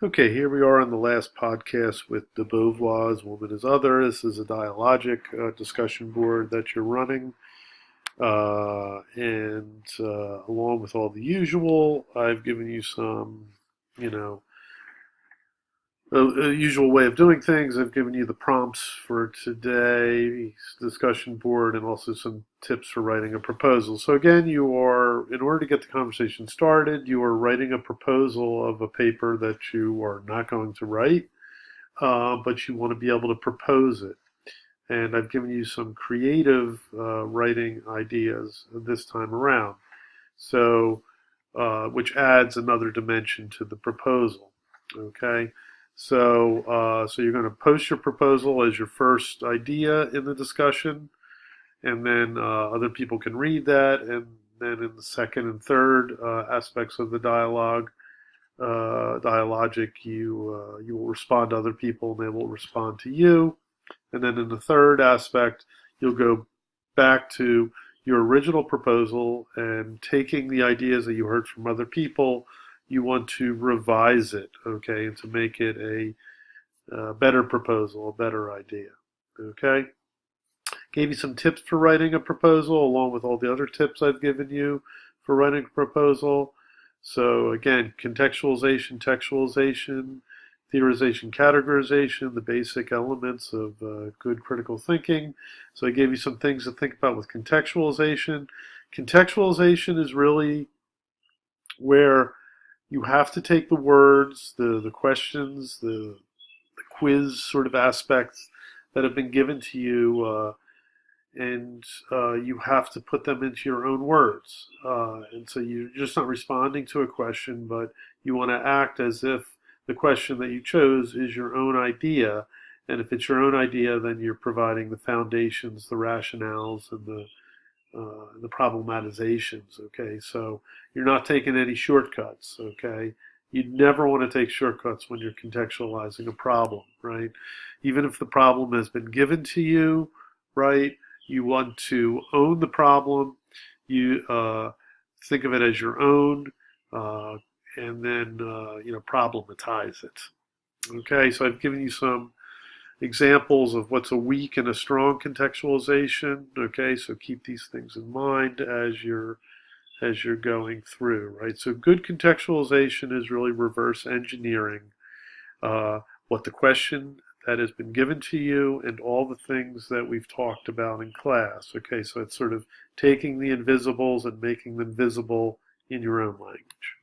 Okay, here we are on the last podcast with the Beauvois, Woman is Other. This is a dialogic discussion board that you're running. And along with all the usual, I've given you some, you know, a usual way of doing things. I've given you the prompts for today's discussion board and also some tips for writing a proposal. So again, in order to get the conversation started, you are writing a proposal of a paper that you are not going to write, but you want to be able to propose it. And I've given you some creative writing ideas this time around. So, which adds another dimension to the proposal. Okay. So you're going to post your proposal as your first idea in the discussion, and then other people can read that, and then in the second and third aspects of the dialogic, you will respond to other people, and they will respond to you, and then in the third aspect, you'll go back to your original proposal and taking the ideas that you heard from other people, you want to revise it, okay, and to make it a better proposal, a better idea, okay? Gave you some tips for writing a proposal along with all the other tips I've given you for writing a proposal. So again, contextualization, textualization, theorization, categorization, the basic elements of good critical thinking. So I gave you some things to think about with contextualization. Contextualization is really where you have to take the words, the questions, the quiz sort of aspects that have been given to you, and you have to put them into your own words. And so you're just not responding to a question, but you want to act as if the question that you chose is your own idea. And if it's your own idea, then you're providing the foundations, the rationales, and the problematizations, okay? So you're not taking any shortcuts, okay? You never want to take shortcuts when you're contextualizing a problem, right? Even if the problem has been given to you, right? You want to own the problem. You think of it as your own, and then problematize it. Okay, so I've given you some examples of what's a weak and a strong contextualization. Okay, so keep these things in mind as you're going through, right? So good contextualization is really reverse engineering what the question that has been given to you and all the things that we've talked about in class. Okay, so it's sort of taking the invisibles and making them visible in your own language.